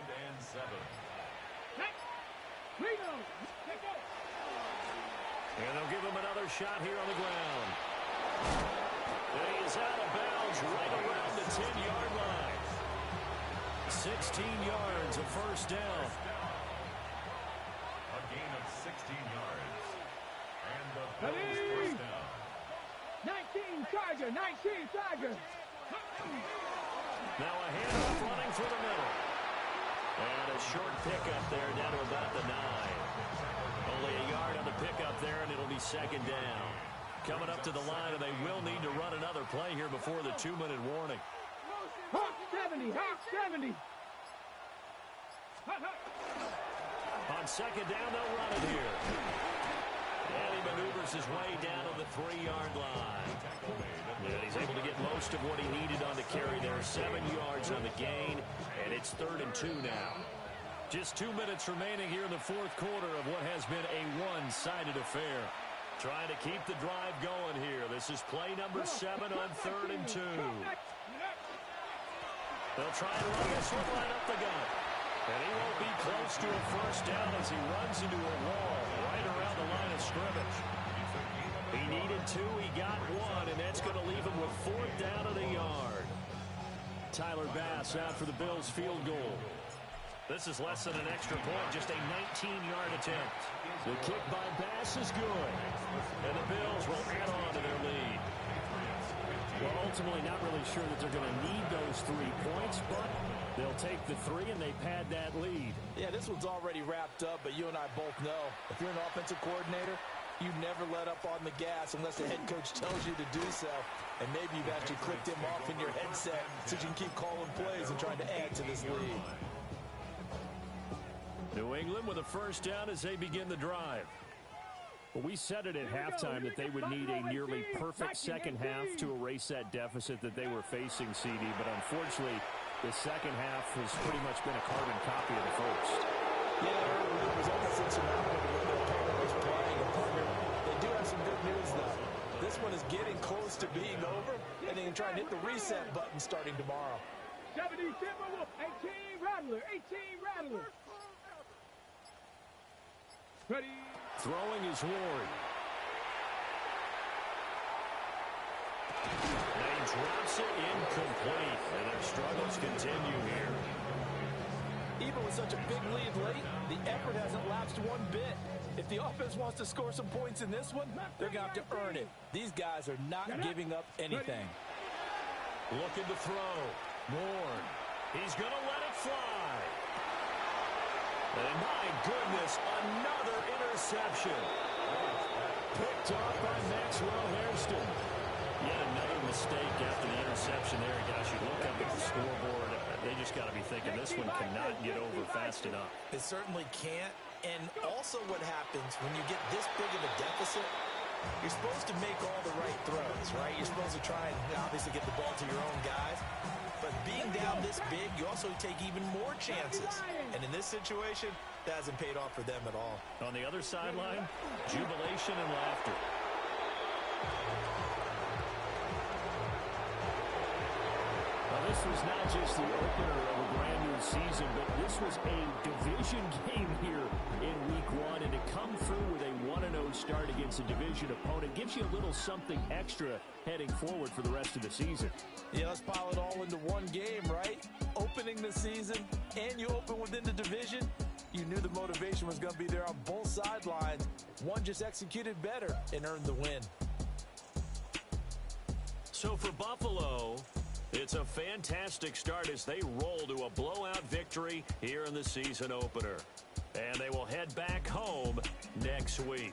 And they'll give him another shot here on the ground. And he is out of bounds right around the 10-yard line. 16 yards, a first down. A gain of 16 yards. And the Bills first down. 19 Charger, 19 Charger. Now a handoff running through the middle. And a short pickup there down to about the 9. Only a yard on the pickup there, and it'll be second down. Coming up to the line, and they will need to run another play here before the 2-minute warning. Hawk 70, Hawk 70. On second down, they'll run it here. And he maneuvers his way down to the 3-yard line. And he's able to get most of what he needed on the carry there. 7 yards on the gain, and it's 3rd and 2 now. Just 2 minutes remaining here in the fourth quarter of what has been a one-sided affair. Trying to keep the drive going here. This is play number 7 on 3rd and 2. They'll try and run this one right up the gut. And he won't be close to a first down as he runs into a wall right around the line of scrimmage. He needed 2, he got 1, and that's going to leave him with 4th down and a yard. Tyler Bass out for the Bills field goal. This is less than an extra point, just a 19-yard attempt. The kick by Bass is good, and the Bills will add on to their lead. Well, ultimately not really sure that they're going to need those 3 points, but they'll take the 3 and they pad that lead. Yeah, this one's already wrapped up, but you and I both know if you're an offensive coordinator, you never let up on the gas unless the head coach tells you to do so. And maybe you've actually clicked him off in your headset so you can keep calling plays and trying to add to this lead. New England with a first down as they begin the drive. Well, we said it at halftime that they would need a nearly perfect second half to erase that deficit that they were facing, CD. But unfortunately, the second half has pretty much been a carbon copy of the first. Yeah, it was almost insurmountable the way their opponent was playing. And partner, they do have some good news, though. This one is getting close to being over, and they can try and hit the reset button starting tomorrow. 70 Timberwolf, 18 Rattler, 18 Rattler. Ready. Throwing is Ward. And he drops it incomplete, and their struggles continue here. Even with such a big lead late, the effort hasn't lapsed one bit. If the offense wants to score some points in this one, they're going to have to earn it. These guys are not giving up anything. Looking to throw. Ward. He's going to let it fly. And my goodness, another interception. Picked off by Maxwell Hairston. Yet another mistake after the interception there. Gosh, you look up at the scoreboard. They just got to be thinking this one cannot get over fast enough. It certainly can't. And also what happens when you get this big of a deficit, you're supposed to make all the right throws, right? You're supposed to try and obviously get the ball to your own guys. But being down this big, you also take even more chances. And in this situation, that hasn't paid off for them at all. On the other sideline, jubilation and laughter. Well, this was not just the opener of a brand new season, but this was a division game here in week 1. And to come through with a 1-0 start against a division opponent gives you a little something extra heading forward for the rest of the season. Yeah, let's pile it all into one game, right? Opening the season, and you open within the division. You knew the motivation was going to be there on both sidelines. One just executed better and earned the win. So for Buffalo, it's a fantastic start as they roll to a blowout victory here in the season opener. And they will head back home next week.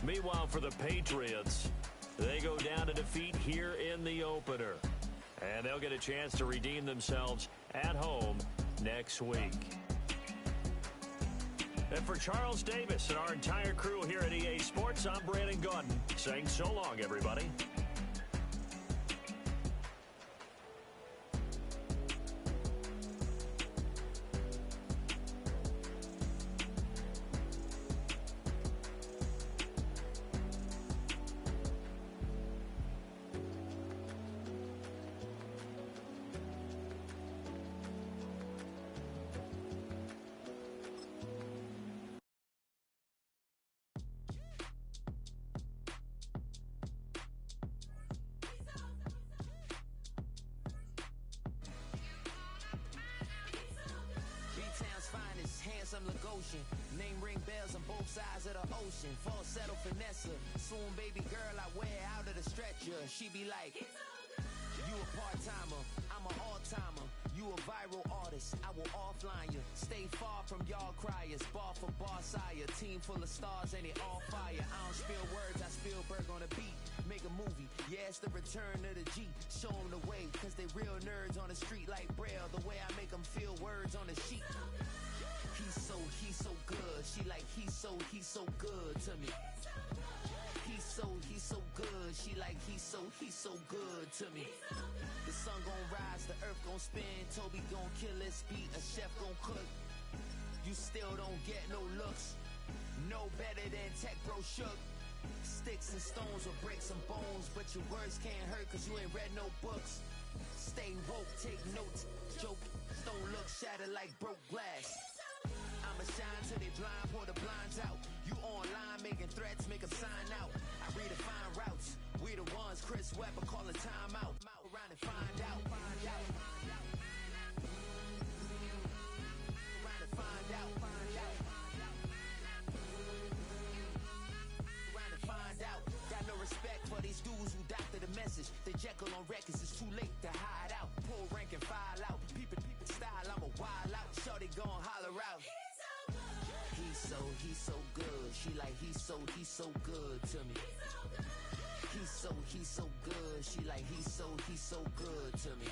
Meanwhile, for the Patriots, they go down to defeat here in the opener. And they'll get a chance to redeem themselves at home next week. And for Charles Davis and our entire crew here at EA Sports, I'm Brandon Gaudin saying so long, everybody. motion. Name ring bells on both sides of the ocean. Falsetto finesse. Soon baby girl I wear out of the stretcher. She be like, you a part-timer, I'm an all-timer. You a viral artist, I will offline you. Stay far from y'all criers, bar for bar sire. Team full of stars and it all fire. I don't spill words, I Spielberg on the beat. Make a movie, yeah, it's the return of the G. Show them the way, cause they real nerds on the street like Braille. The way I make them feel words on the sheet. He's so good. She like, he's so good to me. He's so good. She like, he's so good to me. The sun gon' rise, the earth gon' spin. Toby gon' kill this beat, a chef gon' cook. You still don't get no looks. No better than Tech Bro Shook. Sticks and stones will break some bones, but your words can't hurt cause you ain't read no books. Stay woke, take notes, joke. Don't look shattered like broke glass. I'ma shine till they blind, pour the blinds out. You online making threats, make them sign out. I redefine routes. We the ones Chris Webber call a timeout. Around and find out. Around and find out. Around and find out. Got no respect for these dudes who doctor the message. They Jekyll on records, it's too late to hide out. Pull rank and file out. Peep style, I'm a wild out. Shorty gon' holler out. He's so good. She like, he's so good to me. He's so good. She like, he's so good to me.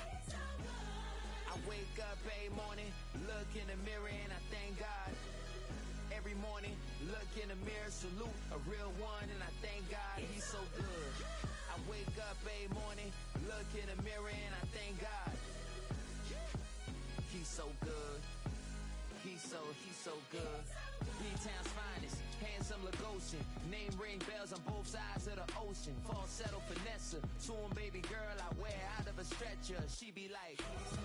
I wake up every morning, look in the mirror and I thank God. Every morning, look in the mirror, salute a real one and I thank God he's so good. I wake up every morning, look in the mirror and I thank God. He's so good. He's so good. B-Town's finest, handsome Lagosian. Name ring bells on both sides of the ocean. Falsetto finesse. Soon baby girl I wear out of a stretcher. She be like, trying to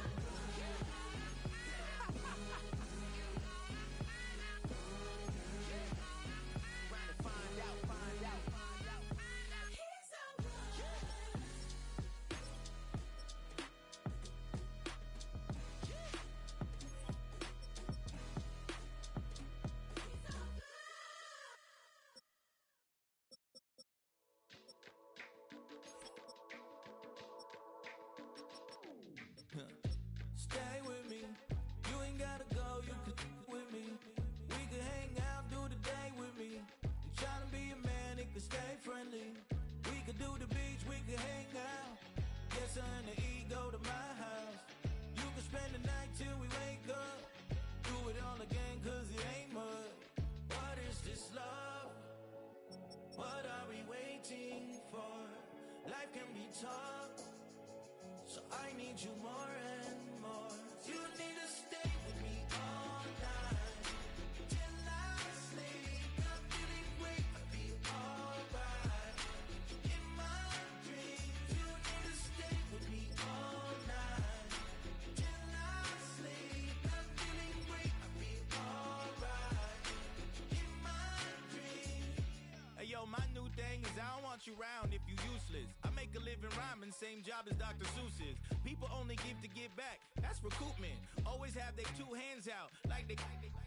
find out. Stay with me. You ain't gotta go, you can with me. We can hang out, do the day with me. You tryna be a man, it can stay friendly. We could do the beach, we could hang out. Yes, her and the E go to my house. You can spend the night till we wake up. Do it all again, cause it ain't mud. What is this love? What are we waiting for? Life can be tough, so I need you more and more. You need to stay with me all night till I sleep. I'm feeling great, I'll be alright. In my dreams, you need to stay with me all night till I sleep. I'm feeling great, I'll be alright. In my dreams. Hey yo, my new thing is I don't want you round if you useless. I make a living rhyming, same job as Dr. Seuss's. People only give to give back, that's recoupment. Always have their two hands out, like they.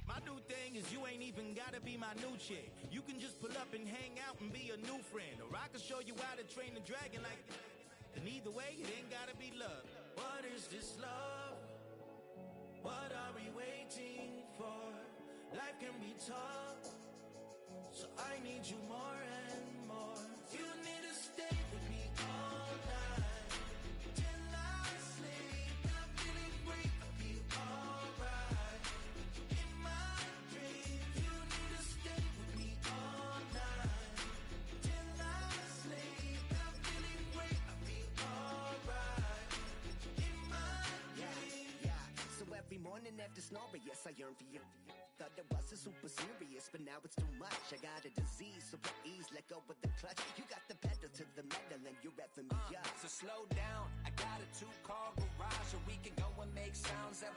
My new thing is you ain't even gotta be my new chick. You can just pull up and hang out and be a new friend. Or I can show you how to train the dragon like. And either way, it ain't gotta be love. What is this love? What are we waiting for? Life can be tough, so I need you more and more. You need to stay with me all night till I sleep. I'm feeling great, I'll be alright. In my dreams, you need to stay with me all night till I sleep. I'm feeling great, I'll be alright. In my dreams. Yeah. So every morning after snoring, yes, I yearn for you. Thought it wasn't super serious, but now it's too much. I got a disease, so with ease, let go of the clutch. You got the pedal to the metal and you're revving me up. So slow down, I got a 2-car garage where we can go and make sounds that.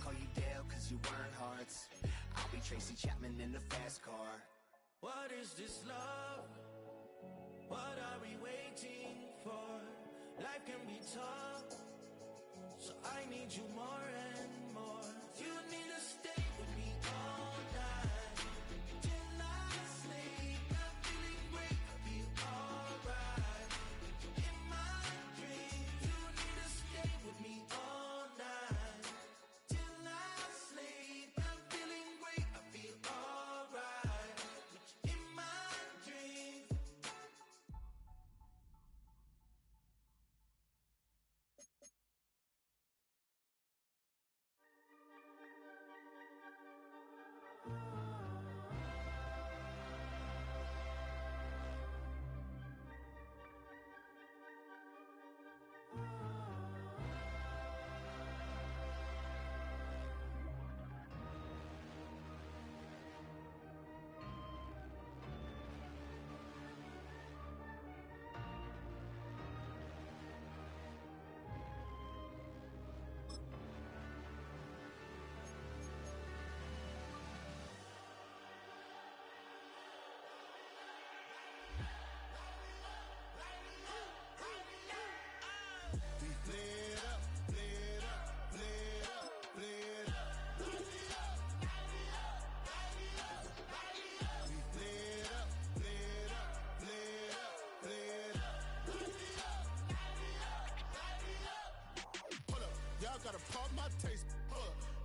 Call you Dale cause you weren't hearts. I'll be Tracy Chapman in the fast car. What is this love? What are we waiting for? Life can be tough, so I need you more and more. You need to stay with me all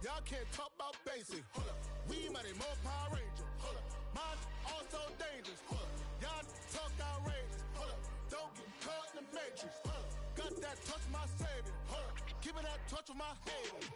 Y'all can't talk about basic. Hold up. We mighty more Power Ranger. Hold up. Mine also dangerous. Hold up. Y'all talk outrageous. Hold up. Don't get caught in the matrix. Hold up. Got that touch my savior. Hold up. Give me that touch of my haters.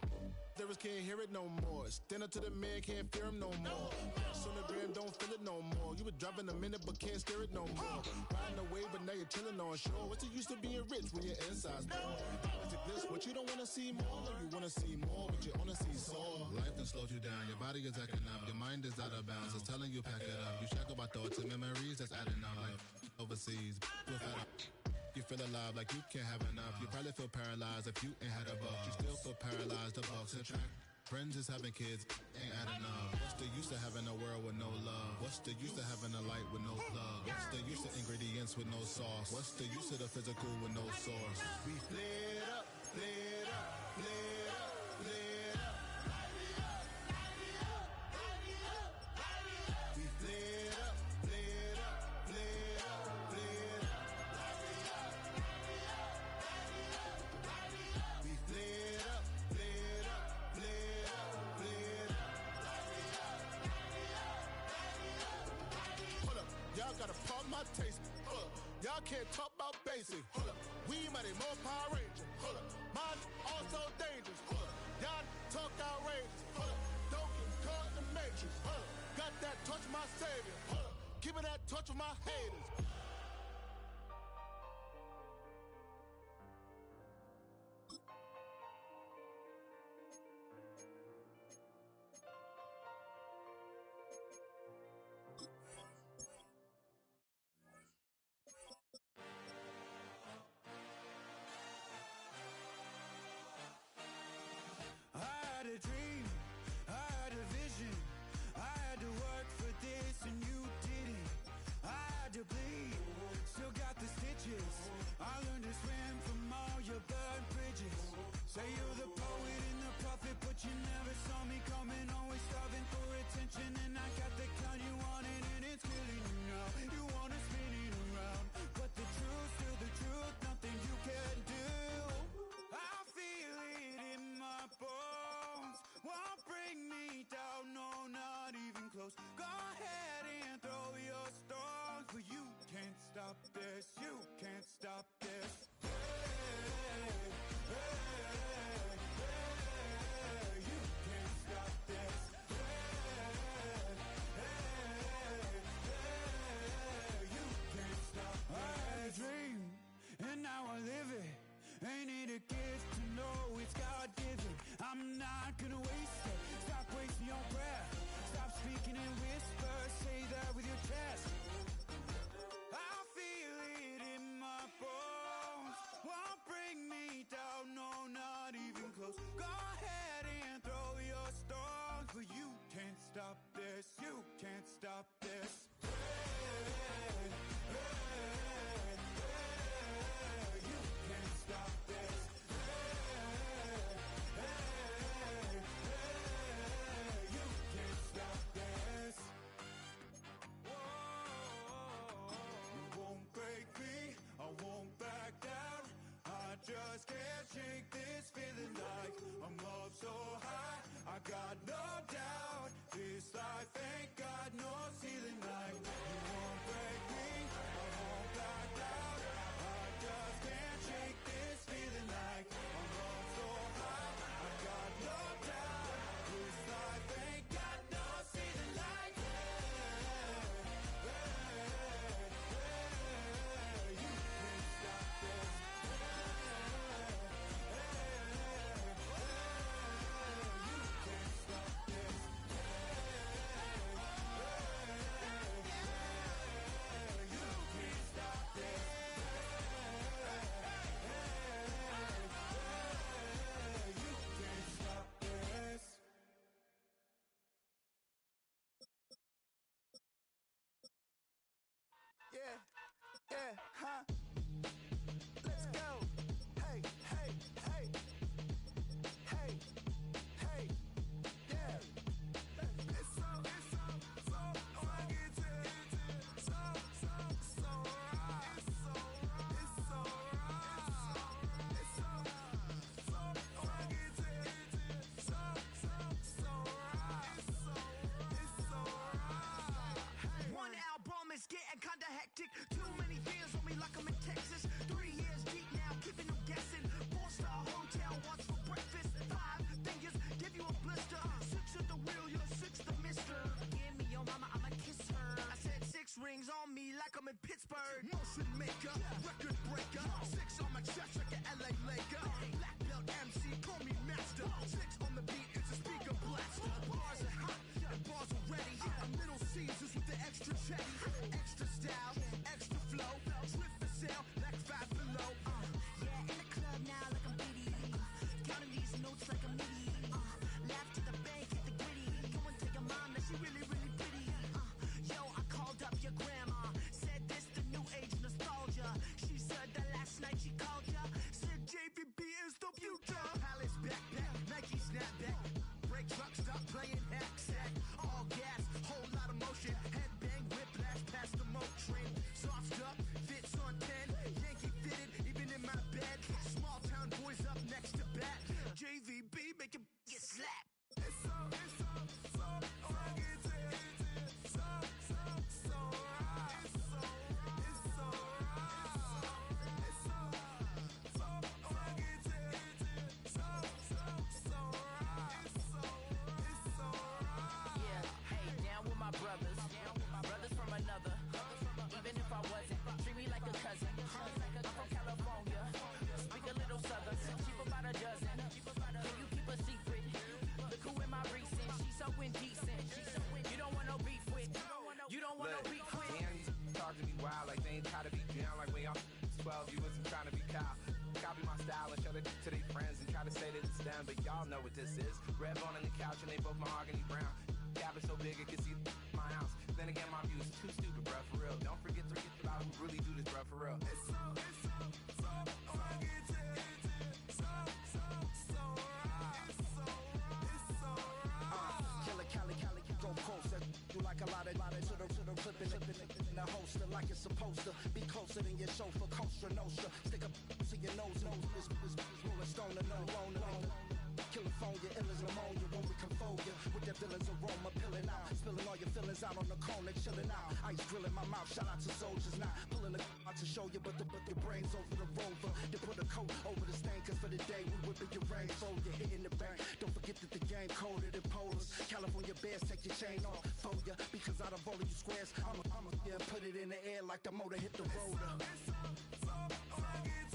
Lyrics can't hear it no more. Stand up to the man, can't fear him no more. Sonogram don't feel it no more. You were driving a minute but can't steer it no more. Riding away but now you're chilling on shore. What's the use of being rich when your inside's poor? Is it this what you don't want to see more? No, you want to see more but you only see sore. Life done slowed you down. Your body is acting up. Your mind is out of bounds. It's telling you pack it up. You shackle by thoughts and memories that's adding up. Like overseas. You feel alive like you can't have enough. You probably feel paralyzed if you ain't had a buck. You still feel paralyzed, the bucks attract. Friends is having kids, ain't adding up. What's the use of having a world with no love? What's the use of having a light with no plug? What's the use of ingredients with no sauce? What's the use of the physical with no source? We flared up, flared up, flared up, flared up. We flared up, flared up, flared up, flared up. We flared up, flared up, flared up, flared up. Hold up, y'all gotta pardon my taste. Hold up, y'all can't talk about basic. Hold up, we mighty more Power Ranger. Hold up, mine also dangerous. Hold up, y'all talk outrageous. Hold up, don't get caught in the matrix. Hold up, got that touch my savior. Hold up, give me that touch of my haters. I had a dream, I had a vision, I had to work for this and you didn't. I had to bleed, still got the stitches. I learned to swim from all your burned bridges. Say you're the poet and the prophet, but you never saw me coming. Always starving for attention, and I got the kind you wanted, and it's killing you now. You wanna spin it around, but the truth's still the truth. Nothing you can do. I feel it in my bones. Won't bring me down, no, not even close. Go ahead and throw your stones, but you can't stop this. You can't stop this. Hey, hey, hey, you can't stop this. Hey, hey, hey, you can't stop this. I had a dream, and now I live it. Ain't it a gift to know it's God-given? I'm not gonna waste it. Stop wasting your breath. Stop speaking in whispers. Say that with your chest. I feel it in my bones. Won't bring me down, no, not even close. Go ahead and throw your stones, but you can't stop this. You can't stop this. Hey, hey, hey, you can't stop this. You can't stop this. You won't break me, I won't back down. I just can't shake this feeling like I'm up so high. I got no doubt this life ain't got no ceiling like. You won't break me, I won't back down. I just can't shake this feeling like I'm up so high. I got no doubt this life ain't got no ceiling like. You can't stop this. You can't stop this. I'm in Pittsburgh. Motion maker, record breaker. 6 on my chest like an LA Laker. Black belt MC, call me master. 6 on the beat, it's a speaker blaster. Bars are hot and bars are ready. A Middle Caesars with the extra chetty. Extra style, extra flow. Swift for sale, like 5 below. Yeah, in the club now like I'm Diddy. Counting these notes like a MIDI. Laugh to the bank, hit the gritty. Go and tell your mom that she really, really pretty. Yo, I called up your grandma. Said this the new age nostalgia. She said that last night she called ya. Said JVB is the future. Palace backpack, Nike snapback. Break truck, stop playing hack sack. All gas, whole lot of motion. Headbang, whiplash, past the mo train. Sauced up, fits on 10. Yankee fitted, even in my bed. Small town boys up next to bat. JVB make him get slapped. It's so rugged, so right. It's so right. It's so rugged, so right. It's so right. Yeah, hey, down with my brothers. Brothers from another. Even if I wasn't, treat me like a cousin. I'm from California. Speak a little southern. Cheap about a dozen. Can you keep a secret? Look who in my recent. She's so indecent. You don't want no beef with. You don't want no beef with. Damn, you talk to me wild like they ain't try to be down like way off 12. You wasn't trying to be Kyle. Copy my style and show it to their friends and try to say that it's them, but y'all know what this is. Red bone on the couch and they both mahogany brown. Gap is so big it can see my house. Then again, my views too stupid, bruh, for real. Don't forget about who really do this, bruh, for real. It's so rugged, so right. It's so right. Killer Cali, go close. That you like a lot of to the clipping in the holster like it's supposed to be closer than your chauffeur. Coaster Nostra, stick up to your nose and this rolling stone and no rolling. California, ill as pneumonia when we confold you with the villain's aroma, pilling out, spilling all your feelings out on the corner, chilling out. Ice grilling my mouth, shout out to soldiers, not pulling a out to show you, but your brains over the rover. To put a coat over the stain, cause for the day we whipping your rain, so you're hitting the bank. Don't forget that the game colder than polars. California bears, take your chain off for ya, because out of all of you squares, I'ma yeah, put it in the air like the motor hit the rotor. It's so rugged,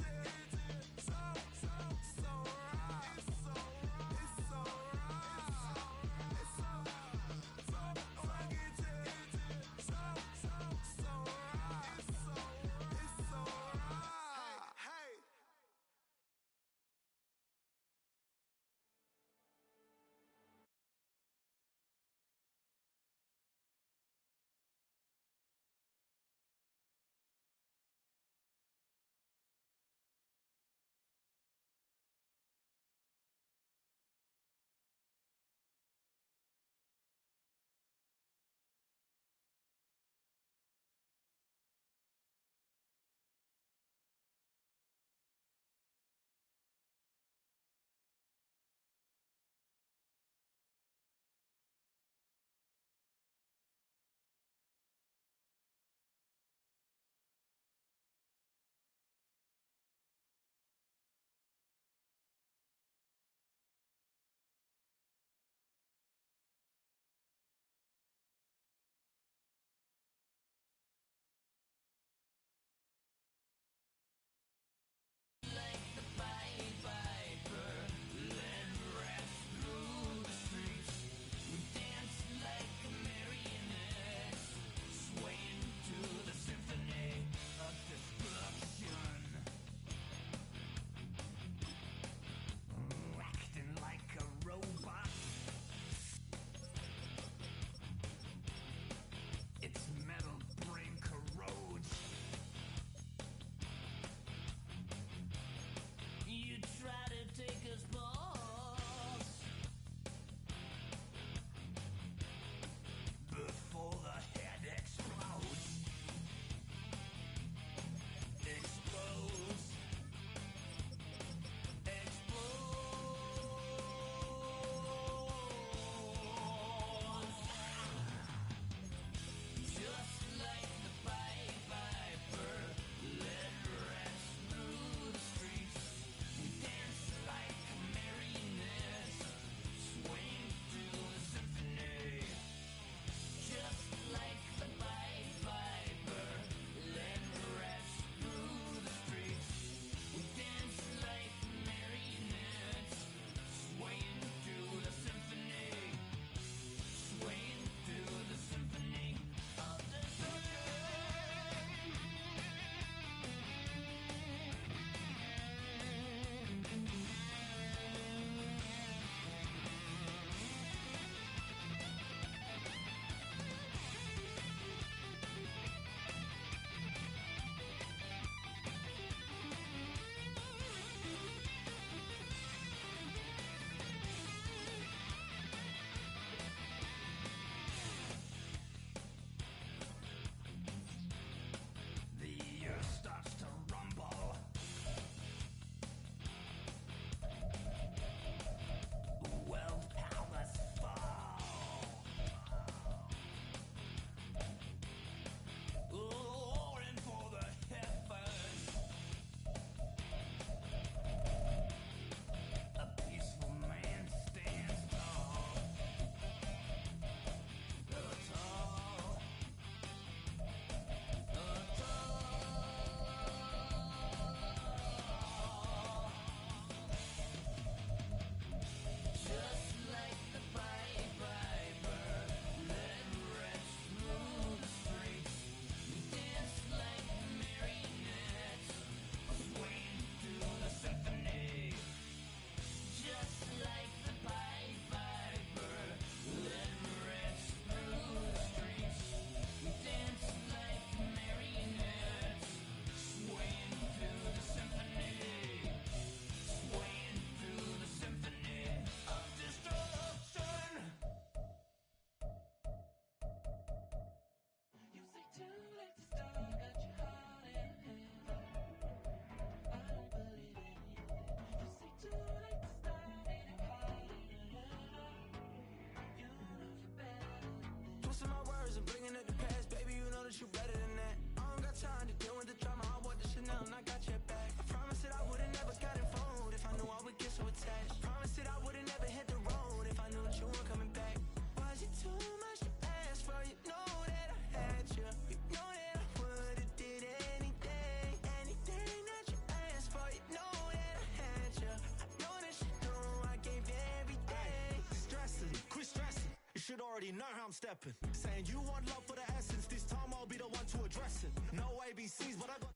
you better than that. I don't got time to deal with the drama. I want the Chanel and I got your back. I promise that I would've never gotten phone if I knew I would get so attached. I promise that I would've never hit the road if I knew that you weren't coming back. Was it too much to ask for? You know that I had you. You know that I would've did anything that you asked for. You know that I had you. I know that you know I gave everything. Stressing, quit stressing. You should already know how I'm stepping. Saying you want love for the essence. This time I'll be the one to address it. No ABCs, but I got